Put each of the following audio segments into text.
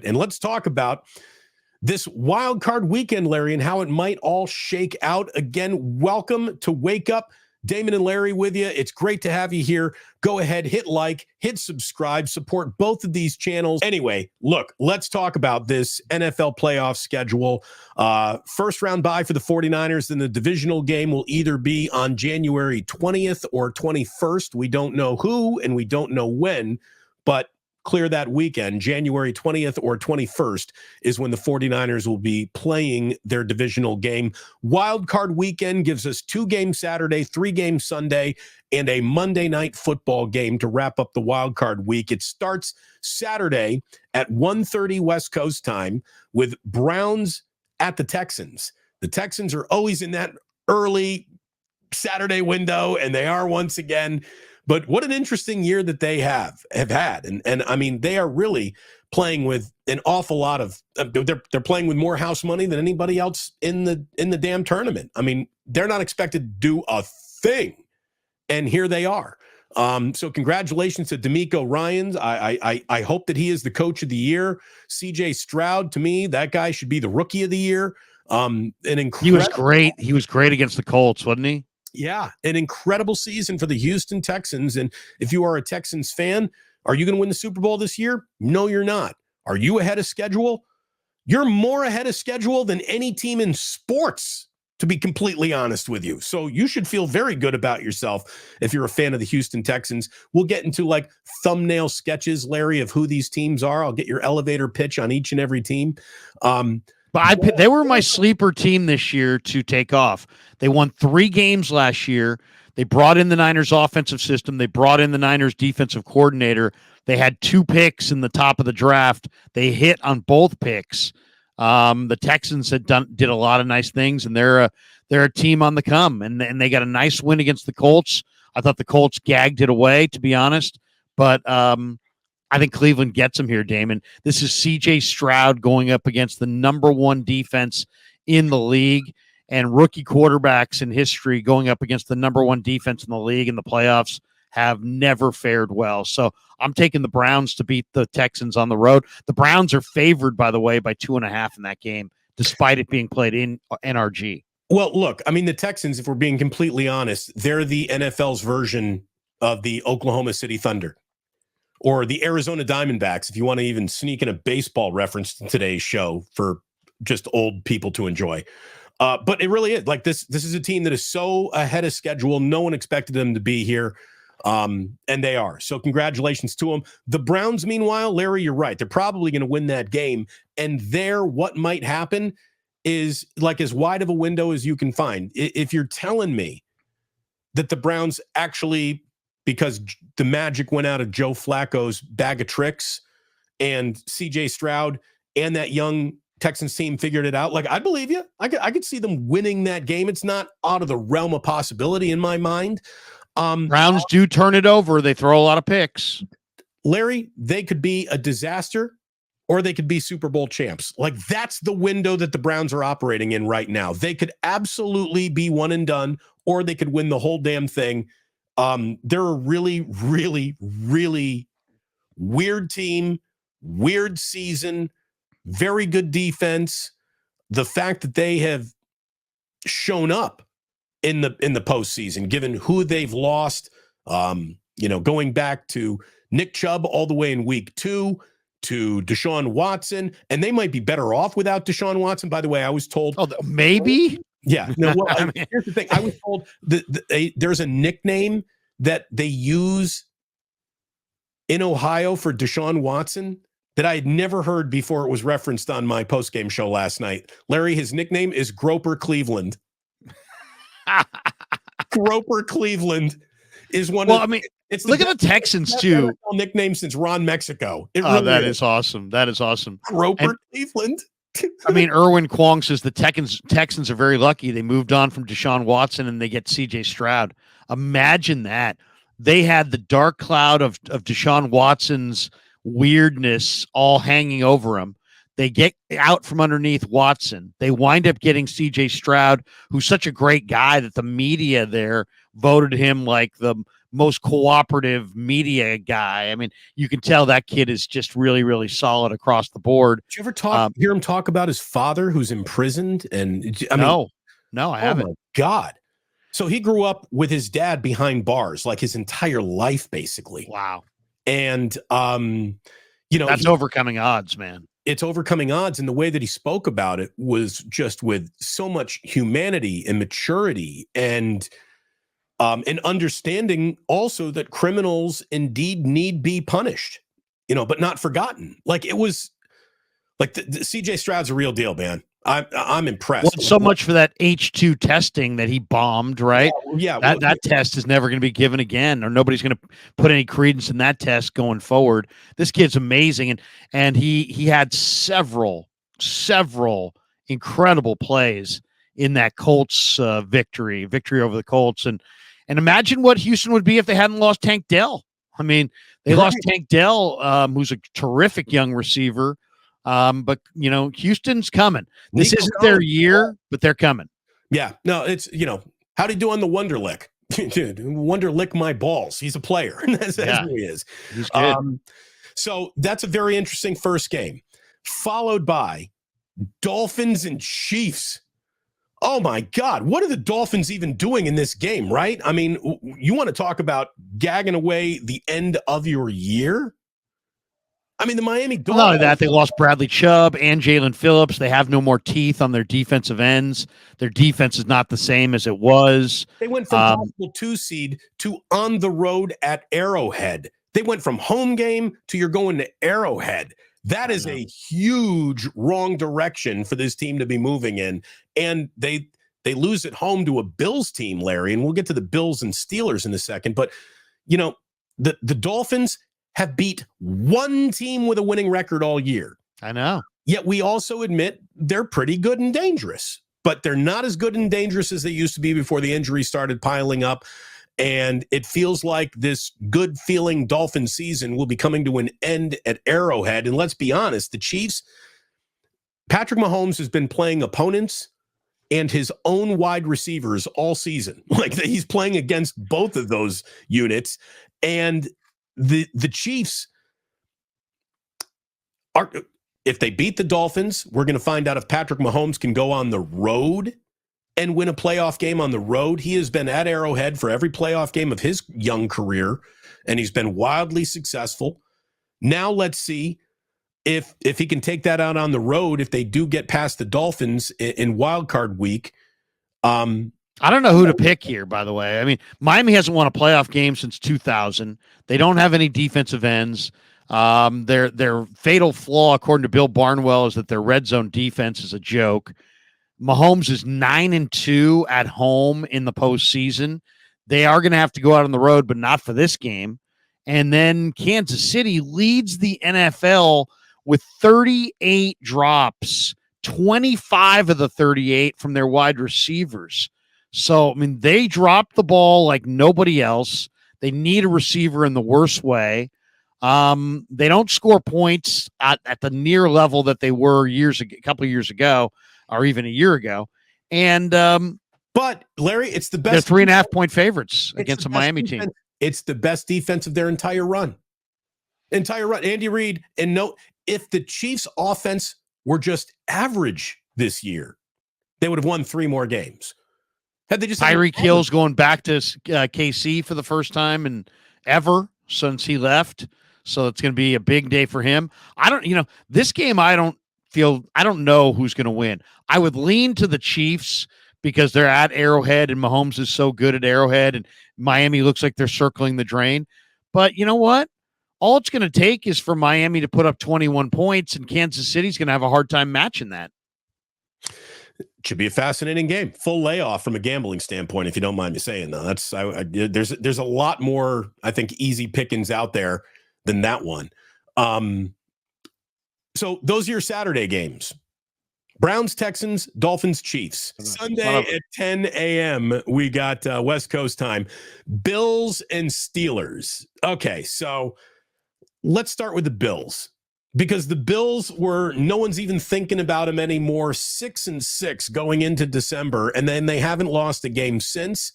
And let's talk about this wild card weekend, Larry, and how it might all shake out. Again, welcome to Wake Up. Damon and Larry with you. It's great to have you here. Go ahead, hit like, hit subscribe, support both of these channels. Anyway, look, let's talk about this NFL playoff schedule. First round bye for the 49ers, and the divisional game will either be on January 20th or 21st. We don't know who, and we don't know when, but clear that weekend, January 20th or 21st is when the 49ers will be playing their divisional game. Wild card weekend gives us 2 games Saturday, 3 games Sunday, and a Monday night football game to wrap up the wild card week. It starts Saturday at 1:30 West Coast time with Browns at the Texans. The Texans are always in that early Saturday window, and they are once again. But what an interesting year that they have had. And I mean, they are really playing with an awful lot of they're playing with more house money than anybody else in the damn tournament. I mean, they're not expected to do a thing. And here they are. So congratulations to D'Amico Ryans. I hope that he is the coach of the year. CJ Stroud, to me, that guy should be the rookie of the year. He was great. He was great against the Colts, wasn't he? Yeah, an incredible season for the Houston Texans. And if you are a Texans fan, are you going to win the Super Bowl this year? No, you're not. Are you ahead of schedule? You're more ahead of schedule than any team in sports, to be completely honest with you. So you should feel very good about yourself if you're a fan of the Houston Texans. We'll get into like thumbnail sketches, Larry, of who these teams are. I'll get your elevator pitch on each and every team. But they were my sleeper team this year to take off. They won 3 games last year. They brought in the Niners offensive system. They brought in the Niners defensive coordinator. They had 2 picks in the top of the draft. They hit on both picks. The Texans did a lot of nice things, and they're a team on the come. And they got a nice win against the Colts. I thought the Colts gagged it away, to be honest. But I think Cleveland gets them here, Damon. This is C.J. Stroud going up against the number 1 defense in the league, and rookie quarterbacks in history going up against the number 1 defense in the league in the playoffs have never fared well. So I'm taking the Browns to beat the Texans on the road. The Browns are favored, by the way, by 2.5 in that game, despite it being played in NRG. Well, look, I mean, the Texans, if we're being completely honest, they're the NFL's version of the Oklahoma City Thunder. Or the Arizona Diamondbacks, if you want to even sneak in a baseball reference to today's show for just old people to enjoy. But it really is. Like this is a team that is so ahead of schedule. No one expected them to be here, and they are. So congratulations to them. The Browns, meanwhile, Larry, you're right. They're probably going to win that game. And what might happen is like as wide of a window as you can find. If you're telling me that the Browns actually, because the magic went out of Joe Flacco's bag of tricks and CJ Stroud and that young Texans team figured it out, like, I believe you. I could see them winning that game. It's not out of the realm of possibility in my mind. Browns do turn it over. They throw a lot of picks. Larry, they could be a disaster or they could be Super Bowl champs. Like, that's the window that the Browns are operating in right now. They could absolutely be one and done, or they could win the whole damn thing. They're a really, really, really weird team, weird season, very good defense. The fact that they have shown up in the postseason, given who they've lost, going back to Nick Chubb all the way in week 2 to Deshaun Watson, and they might be better off without Deshaun Watson. By the way, I was told maybe. Yeah. No, well, here's the thing. I was told there's a nickname that they use in Ohio for Deshaun Watson that I had never heard before it was referenced on my postgame show last night. Larry, his nickname is Groper Cleveland. Groper Cleveland is one of. I mean, look at the Texans too. Nickname since Ron Mexico. That is awesome. That is awesome. Groper Cleveland. I mean, Erwin Kwong says the Texans are very lucky. They moved on from Deshaun Watson and they get C.J. Stroud. Imagine that. They had the dark cloud of Deshaun Watson's weirdness all hanging over him. They get out from underneath Watson. They wind up getting C.J. Stroud, who's such a great guy that the media there voted him like the most cooperative media guy. I mean, you can tell that kid is just really, really solid across the board. Did you ever hear him talk about his father who's imprisoned? And I mean, no, I oh haven't. my God. So he grew up with his dad behind bars, like his entire life, basically. Wow. And, that's overcoming odds, man. It's overcoming odds. And the way that he spoke about it was just with so much humanity and maturity and understanding also that criminals indeed need be punished, but not forgotten. Like it was like the CJ Stroud's a real deal, man. I'm impressed. Well, so much for that H2 testing that he bombed, right? Yeah. That test is never going to be given again, or nobody's going to put any credence in that test going forward. This kid's amazing, and he had several incredible plays in that Colts victory over the Colts, and imagine what Houston would be if they hadn't lost Tank Dell. I mean, they lost Tank Dell, who's a terrific young receiver. But Houston's coming. This isn't their year, but they're coming. Yeah, no, it's how'd he do on the Wonderlick? Dude, Wonderlick my balls. He's a player. That's who he is. He's good. So that's a very interesting first game, followed by Dolphins and Chiefs. Oh my God, what are the Dolphins even doing in this game, right? I mean, you want to talk about gagging away the end of your year? I mean, the Miami Dolphins. Not only that, they lost Bradley Chubb and Jalen Phillips. They have no more teeth on their defensive ends. Their defense is not the same as it was. They went from possible 2 seed to on the road at Arrowhead. They went from home game to you're going to Arrowhead. That is a huge wrong direction for this team to be moving in. And they lose at home to a Bills team, Larry, and we'll get to the Bills and Steelers in a second. But, the Dolphins have beat one team with a winning record all year. I know. Yet we also admit they're pretty good and dangerous, but they're not as good and dangerous as they used to be before the injuries started piling up. And it feels like this good feeling Dolphin season will be coming to an end at Arrowhead. And let's be honest, the Chiefs, Patrick Mahomes has been playing opponents and his own wide receivers all season. Like he's playing against both of those units. And the Chiefs are, if they beat the Dolphins, we're going to find out if Patrick Mahomes can go on the road and win a playoff game on the road. He has been at Arrowhead for every playoff game of his young career, and he's been wildly successful. Now let's see if he can take that out on the road, if they do get past the Dolphins in wild card week. I don't know who to pick here, by the way. I mean, Miami hasn't won a playoff game since 2000. They don't have any defensive ends. Their fatal flaw, according to Bill Barnwell, is that their red zone defense is a joke. Mahomes is 9-2 at home in the postseason. They are going to have to go out on the road, but not for this game. And then Kansas City leads the NFL with 38 drops, 25 of the 38 from their wide receivers. So, I mean, they drop the ball like nobody else. They need a receiver in the worst way. They don't score points at the near level that they were a couple of years ago, or even a year ago. And but Larry, it's the best. They're 3.5-point favorites against a Miami team. It's the best defense of their entire run. Andy Reid, and note, if the Chiefs' offense were just average this year, they would have won 3 more games. Had they just Tyreek Hill's going back to KC for the first time in ever since he left. So it's going to be a big day for him. This game, I don't know who's going to win. I would lean to the Chiefs because they're at Arrowhead and Mahomes is so good at Arrowhead and Miami looks like they're circling the drain. But you know what? All it's going to take is for Miami to put up 21 points and Kansas City's going to have a hard time matching that. Should be a fascinating game. Full layoff from a gambling standpoint, if you don't mind me saying, though. There's a lot more, I think, easy pickings out there than that one. So those are your Saturday games. Browns, Texans, Dolphins, Chiefs. Sunday at 10 a.m., we got West Coast time. Bills and Steelers. Okay, so let's start with the Bills. Because the Bills no one's even thinking about them anymore. 6-6 going into December, and then they haven't lost a game since.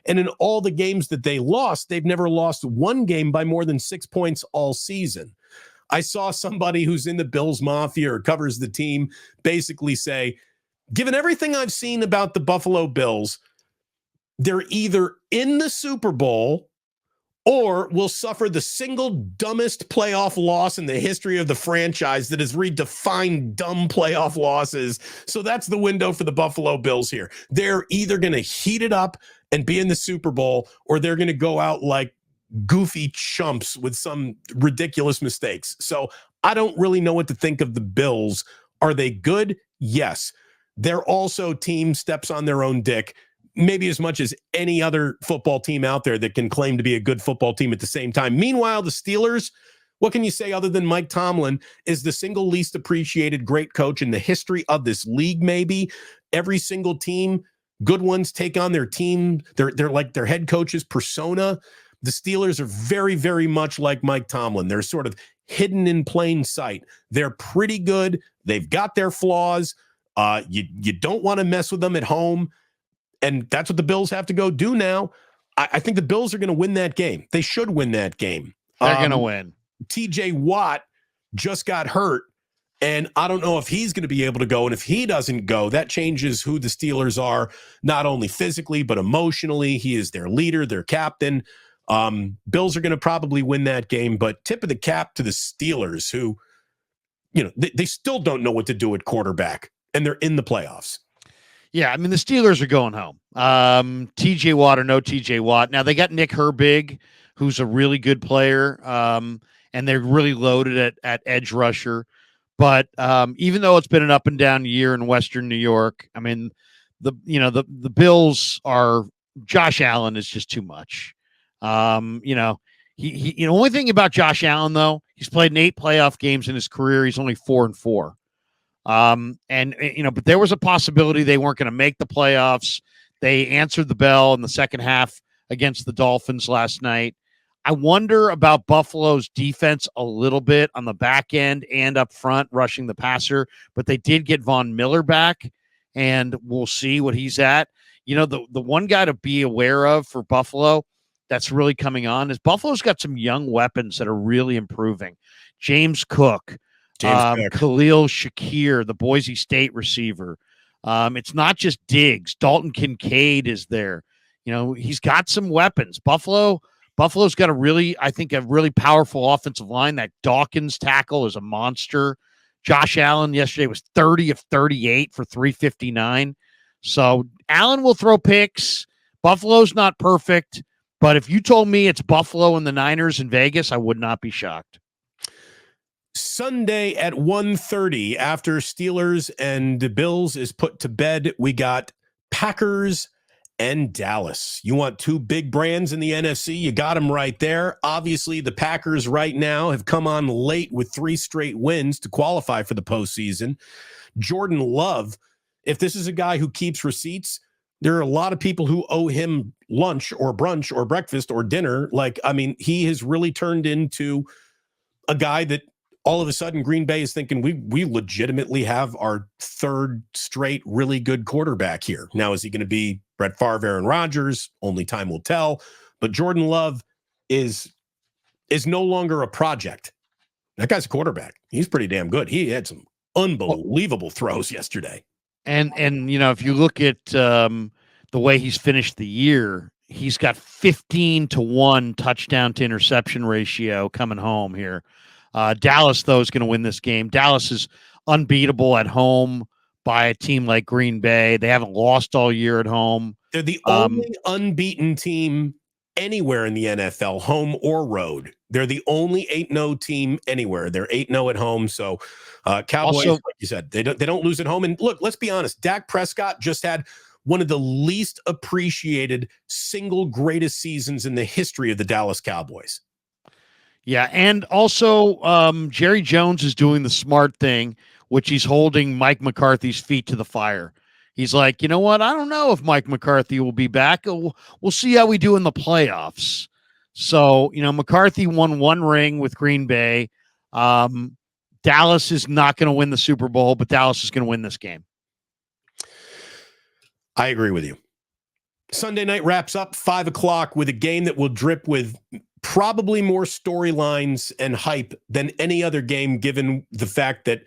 And in all the games that they lost, they've never lost one game by more than 6 points all season. I saw somebody who's in the Bills Mafia or covers the team basically say, given everything I've seen about the Buffalo Bills, they're either in the Super Bowl or will suffer the single dumbest playoff loss in the history of the franchise that has redefined dumb playoff losses. So that's the window for the Buffalo Bills here. They're either going to heat it up and be in the Super Bowl, or they're going to go out like goofy chumps with some ridiculous mistakes. So I don't really know what to think of the Bills. Are they good? Yes. They're also team steps on their own dick, maybe as much as any other football team out there that can claim to be a good football team at the same time. Meanwhile, the Steelers, what can you say other than Mike Tomlin is the single least appreciated great coach in the history of this league, maybe? Every single team, good ones, take on their team. They're like their head coach's persona. The Steelers are very, very much like Mike Tomlin. They're sort of hidden in plain sight. They're pretty good. They've got their flaws. You don't want to mess with them at home. And that's what the Bills have to go do now. I think the Bills are going to win that game. They should win that game. They're going to win. TJ Watt just got hurt, and I don't know if he's going to be able to go. And if he doesn't go, that changes who the Steelers are, not only physically, but emotionally. He is their leader, their captain. Bills are going to probably win that game, but tip of the cap to the Steelers, who, they still don't know what to do at quarterback, and they're in the playoffs. Yeah, I mean, the Steelers are going home. TJ Watt or no TJ Watt. Now, they got Nick Herbig, who's a really good player, and they're really loaded at edge rusher. But even though it's been an up and down year in Western New York, I mean, the Bills are – Josh Allen is just too much. He the only thing about Josh Allen, though, he's played in 8 playoff games in his career. He's only 4-4. But there was a possibility they weren't going to make the playoffs. They answered the bell in the second half against the Dolphins last night. I wonder about Buffalo's defense a little bit on the back end and up front, rushing the passer, but they did get Von Miller back, and we'll see what he's at. The one guy to be aware of for Buffalo that's really coming on is Buffalo's got some young weapons that are really improving. James Cook, Khalil Shakir, the Boise State receiver. It's not just Diggs. Dalton Kincaid is there. He's got some weapons. Buffalo's got a really powerful offensive line. That Dawkins tackle is a monster. Josh Allen yesterday was 30 of 38 for 359. So Allen will throw picks. Buffalo's not perfect, but if you told me it's Buffalo and the Niners in Vegas, I would not be shocked. Sunday at 1:30, after Steelers and Bills is put to bed, we got Packers and Dallas. You want 2 big brands in the NFC? You got them right there. Obviously, the Packers right now have come on late with 3 straight wins to qualify for the postseason. Jordan Love, if this is a guy who keeps receipts, there are a lot of people who owe him lunch or brunch or breakfast or dinner. He has really turned into a guy that all of a sudden Green Bay is thinking we legitimately have our 3rd straight really good quarterback here. Now, is he going to be Brett Favre, Aaron Rodgers? Only time will tell. But Jordan Love is no longer a project. That guy's a quarterback. He's pretty damn good. He had some unbelievable throws yesterday. And if you look at the way he's finished the year, he's got 15-1 touchdown to interception ratio coming home here. Dallas, though, is going to win this game. Dallas is unbeatable at home by a team like Green Bay. They haven't lost all year at home. They're the only unbeaten team anywhere in the NFL, home or road. They're the only 8-0 team anywhere. They're 8-0 at home. So Cowboys, also, like you said, they don't lose at home. And look, let's be honest. Dak Prescott just had one of the least appreciated single greatest seasons in the history of the Dallas Cowboys. Yeah, and also Jerry Jones is doing the smart thing, which he's holding Mike McCarthy's feet to the fire. He's like, you know what? I don't know if Mike McCarthy will be back. We'll see how we do in the playoffs. So, McCarthy won 1 ring with Green Bay. Dallas is not going to win the Super Bowl, but Dallas is going to win this game. I agree with you. Sunday night wraps up 5:00 with a game that will drip with probably more storylines and hype than any other game, given the fact that,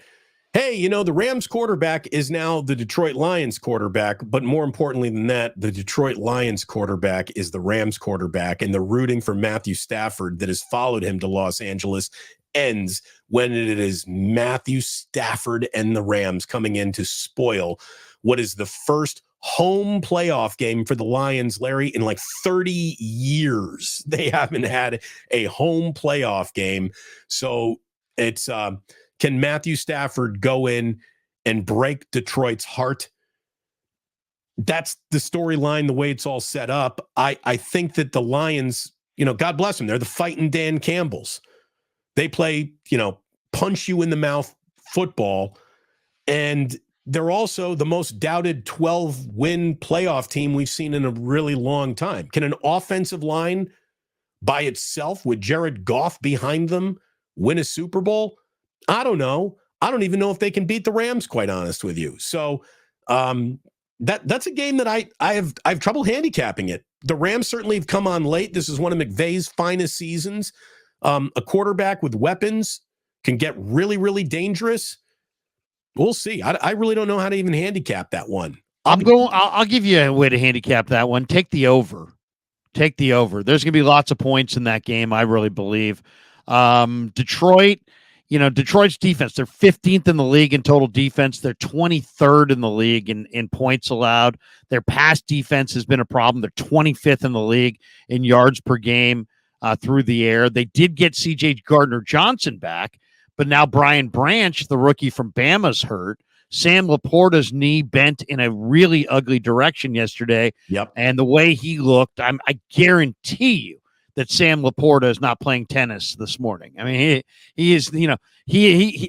hey, the Rams quarterback is now the Detroit Lions quarterback. But more importantly than that, the Detroit Lions quarterback is the Rams quarterback. And the rooting for Matthew Stafford that has followed him to Los Angeles ends when it is Matthew Stafford and the Rams coming in to spoil what is the first home playoff game for the Lions, Larry, in like 30 years. They haven't had a home playoff game. So it's can Matthew Stafford go in and break Detroit's heart? That's the storyline, the way it's all set up. I think that the Lions, God bless them, they're the fighting Dan Campbells. They play, punch you in the mouth football, and they're also the most doubted 12-win playoff team we've seen in a really long time. Can an offensive line by itself with Jared Goff behind them win a Super Bowl? I don't know. I don't even know if they can beat the Rams, quite honest with you. So that's a game that I have trouble handicapping it. The Rams certainly have come on late. This is one of McVay's finest seasons. A quarterback with weapons can get really, really dangerous. We'll see. I really don't know how to even handicap that one. I'll give you a way to handicap that one. Take the over. There's going to be lots of points in that game, I really believe. Detroit, Detroit's defense, they're 15th in the league in total defense. They're 23rd in the league in points allowed. Their pass defense has been a problem. They're 25th in the league in yards per game through the air. They did get C.J. Gardner-Johnson back, but now Brian Branch, the rookie from Bama's hurt. Sam Laporta's knee bent in a really ugly direction yesterday. Yep. And the way he looked, I guarantee you that Sam Laporta is not playing tennis this morning. I mean, he is,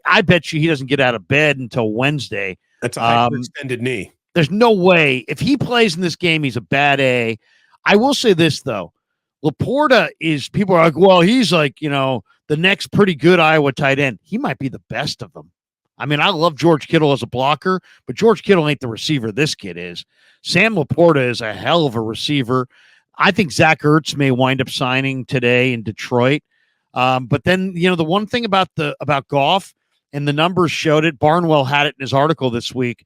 I bet you he doesn't get out of bed until Wednesday. That's a hyperextended knee. There's no way. If he plays in this game, he's a bad A. I will say this, though. Laporta is, people are like, well, he's like, the next pretty good Iowa tight end. He might be the best of them. I mean, I love George Kittle as a blocker, but George Kittle ain't the receiver this kid is. Sam Laporta is a hell of a receiver. I think Zach Ertz may wind up signing today in Detroit. But then, the one thing about Goff, and the numbers showed it, Barnwell had it in his article this week,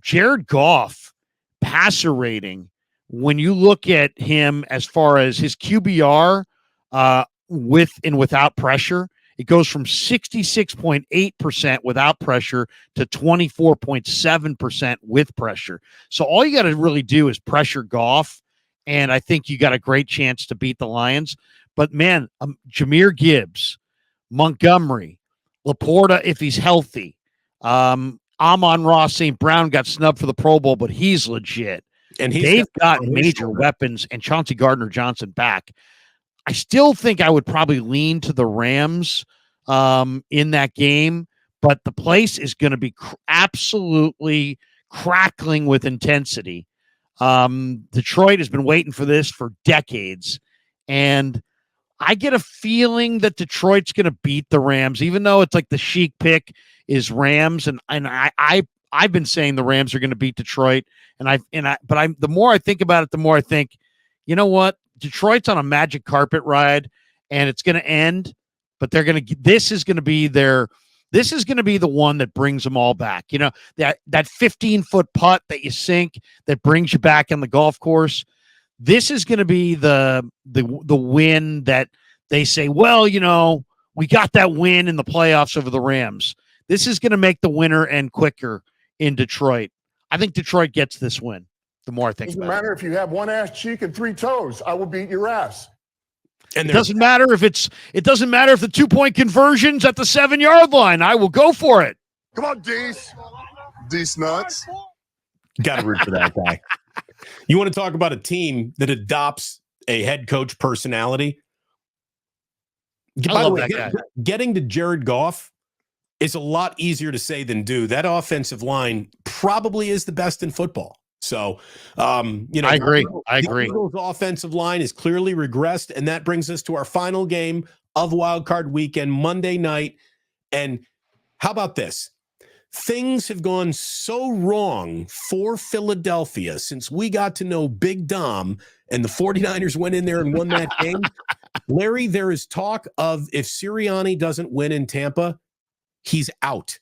Jared Goff passer rating, when you look at him as far as his QBR with and without pressure, it goes from 66.8% without pressure to 24.7% with pressure. So all you got to really do is pressure Goff, and I think you got a great chance to beat the Lions. But, man, Jahmyr Gibbs, Montgomery, Laporta if he's healthy, Amon-Ra St. Brown got snubbed for the Pro Bowl, but he's legit. And they've got major weapons, and Chauncey Gardner-Johnson back. I still think I would probably lean to the Rams in that game, but the place is going to be absolutely crackling with intensity. Detroit has been waiting for this for decades, and I get a feeling that Detroit's going to beat the Rams, even though it's like the chic pick is Rams, and I've been saying the Rams are going to beat Detroit, but the more I think about it, the more I think, you know what? Detroit's on a magic carpet ride, and it's going to end, but this is going to be the one that brings them all back. That 15-foot putt that you sink that brings you back on the golf course. This is going to be the win that they say, well, we got that win in the playoffs over the Rams. This is going to make the winner end quicker in Detroit. I think Detroit gets this win. The more I think about it. Doesn't matter if you have one ass cheek and three toes. I will beat your ass. And it doesn't matter if the 2-point conversion's at the 7-yard line. I will go for it. Come on, D's. D's nuts. Got to root for that guy. You want to talk about a team that adopts a head coach personality? By the way, getting to Jared Goff is a lot easier to say than do. That offensive line probably is the best in football. So, I agree. The Eagles' offensive line is clearly regressed, and that brings us to our final game of Wild Card Weekend, Monday night. And how about this? things have gone so wrong for Philadelphia since we got to know Big Dom and the 49ers went in there and won that game. Larry, there is talk of if Sirianni doesn't win in Tampa, he's out.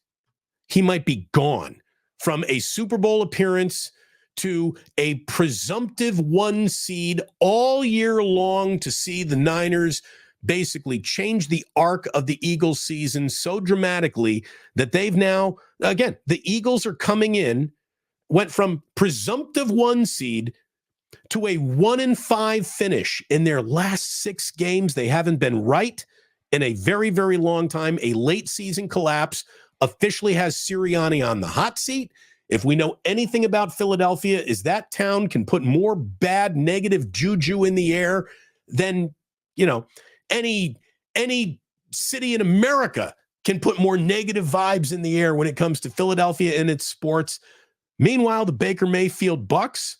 He might be gone from a Super Bowl appearance to a presumptive 1 seed all year long to see the Niners basically change the arc of the Eagles season so dramatically that they've now, again, the Eagles are coming in, went from presumptive 1 seed to a 1-5 finish in their last 6 games. They haven't been right in a very, very long time. A late season collapse officially has Sirianni on the hot seat. If we know anything about Philadelphia, is that town can put more bad, negative juju in the air than, any city in America can put more negative vibes in the air when it comes to Philadelphia and its sports. Meanwhile, the Baker Mayfield Bucks,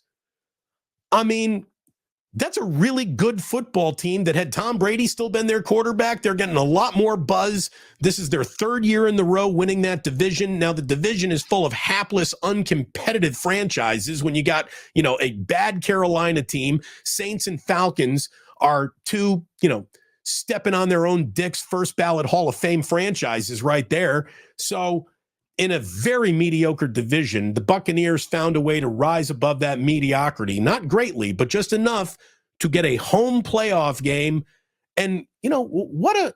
that's a really good football team that had Tom Brady still been their quarterback. They're getting a lot more buzz. This is their 3rd year in the row winning that division. Now the division is full of hapless, uncompetitive franchises. When you got, a bad Carolina team, Saints and Falcons are 2, stepping on their own dicks, first ballot Hall of Fame franchises right there. So in a very mediocre division, the Buccaneers found a way to rise above that mediocrity, not greatly, but just enough to get a home playoff game. And, what a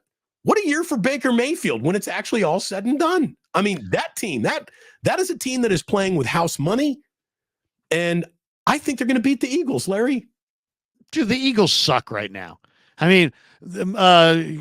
year for Baker Mayfield when it's actually all said and done. That team, that is a team that is playing with house money. And I think they're going to beat the Eagles, Larry. Dude, the Eagles suck right now.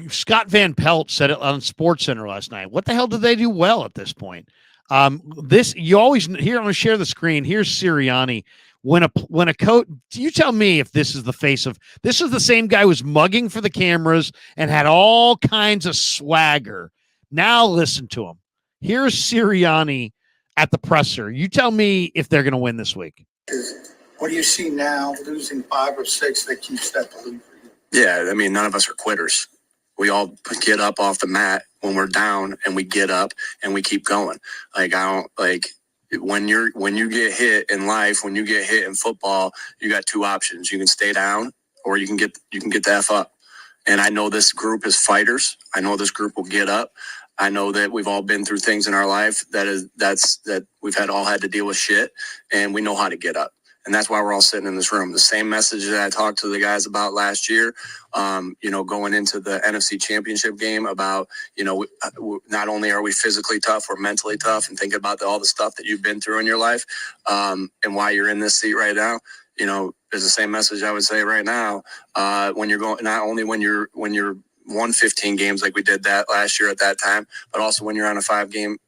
Scott Van Pelt said it on SportsCenter last night. What the hell do they do well at this point? You always here. I'm going to share the screen. Here's Sirianni. When a coach, you tell me if this is the face of this is the same guy who was mugging for the cameras and had all kinds of swagger. Now listen to him. Here's Sirianni at the presser. You tell me if they're going to win this week. What do you see now? Losing 5 or 6 that keeps that belief for you? Yeah, none of us are quitters. We all get up off the mat when we're down, and we get up and we keep going. When you get hit in life, when you get hit in football, you got 2 options. You can stay down, or you can get the F up. And I know this group is fighters. I know this group will get up. I know that we've all been through things in our life that we've all had to deal with shit, and we know how to get up. And that's why we're all sitting in this room. The same message that I talked to the guys about last year, going into the NFC Championship game about, not only are we physically tough, we're mentally tough, and thinking about all the stuff that you've been through in your life, and why you're in this seat right now. There's the same message I would say right now, when you're going, not only when you're won 15 games like we did that last year at that time, but also when you're on a 5-game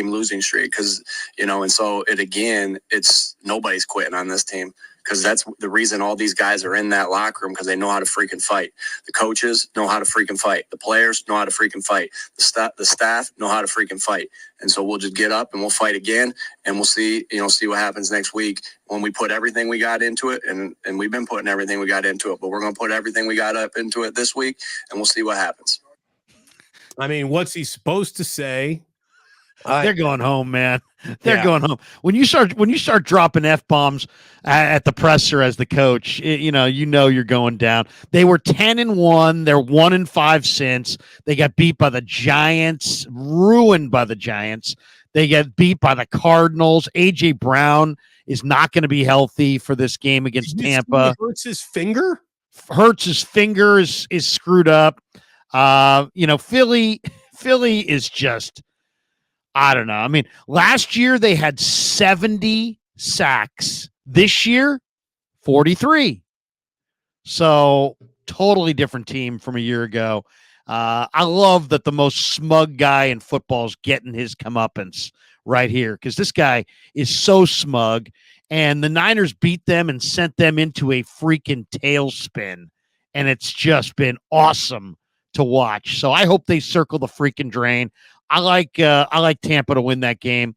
losing streak. Because, and so it's nobody's quitting on this team, because that's the reason all these guys are in that locker room, because they know how to freaking fight. The coaches know how to freaking fight. The players know how to freaking fight. The staff know how to freaking fight. And so we'll just get up and we'll fight again, and we'll see what happens next week when we put everything we got into it. And we've been putting everything we got into it, but we're going to put everything we got up into it this week, and we'll see what happens. What's he supposed to say? They're going home, man. They're going home. When you start dropping F-bombs at the presser as the coach, you're going down. They were 10-1. They're 1-5 since. They got beat by the Giants, ruined by the Giants. They get beat by the Cardinals. A.J. Brown is not going to be healthy for this game against Tampa. Hurts his finger? His finger is screwed up. Philly is just, I don't know. Last year they had 70 sacks. This year, 43. So totally different team from a year ago. I love that the most smug guy in football is getting his comeuppance right here, because this guy is so smug, and the Niners beat them and sent them into a freaking tailspin, and it's just been awesome to watch. So I hope they circle the freaking drain. I like Tampa to win that game.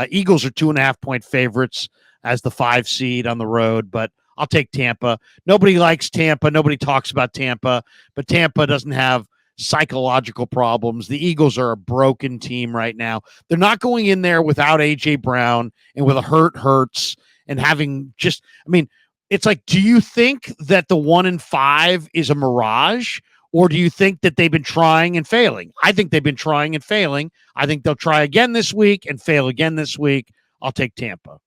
Eagles are 2.5-point favorites as the 5 seed on the road, but I'll take Tampa. Nobody likes Tampa. Nobody talks about Tampa, but Tampa doesn't have psychological problems. The Eagles are a broken team right now. They're not going in there without A.J. Brown and with a Hurts and having just, I mean, it's like, do you think that the 1-5 is a mirage, or do you think that they've been trying and failing? I think they've been trying and failing. I think they'll try again this week and fail again this week. I'll take Tampa.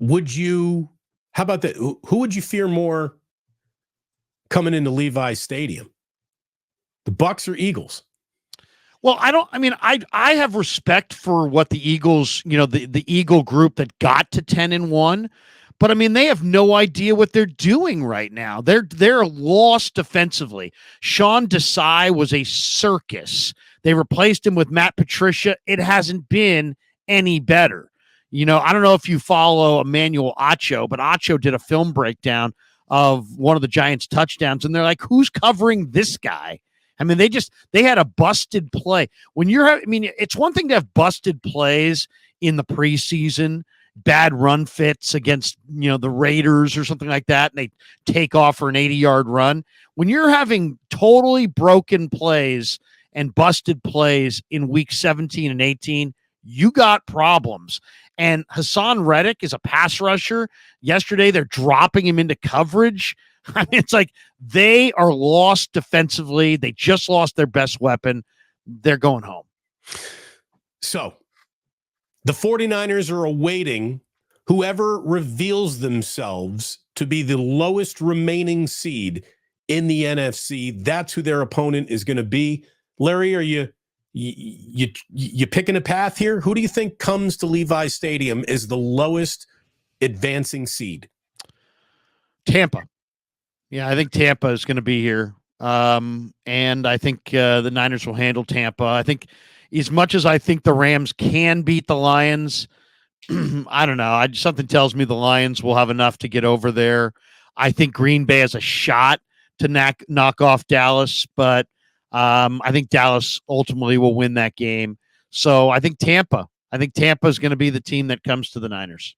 How about that? Who would you fear more coming into Levi's Stadium? The Bucs or Eagles? Well, I have respect for what the Eagles, the Eagle group that got to 10-1, but I mean, they have no idea what they're doing right now. They're lost defensively. Sean Desai was a circus. They replaced him with Matt Patricia. It hasn't been any better. I don't know if you follow Emmanuel Acho, but Acho did a film breakdown of one of the Giants' touchdowns, and they're like, who's covering this guy? I mean, they had a busted play. It's one thing to have busted plays in the preseason, bad run fits against, the Raiders or something like that, and they take off for an 80-yard run. When you're having totally broken plays and busted plays in week 17 and 18, you got problems. And Hassan Reddick is a pass rusher. Yesterday, they're dropping him into coverage. I mean, it's like they are lost defensively. They just lost their best weapon. They're going home. So the 49ers are awaiting whoever reveals themselves to be the lowest remaining seed in the NFC. That's who their opponent is going to be. Larry, are you picking a path here? Who do you think comes to Levi's Stadium as the lowest advancing seed? Tampa. Yeah, I think Tampa is going to be here. And I think the Niners will handle Tampa. I think as much as I think the Rams can beat the Lions, I don't know. Something tells me the Lions will have enough to get over there. I think Green Bay has a shot to knock off Dallas, but I think Dallas ultimately will win that game. So I think Tampa. I think Tampa is going to be the team that comes to the Niners.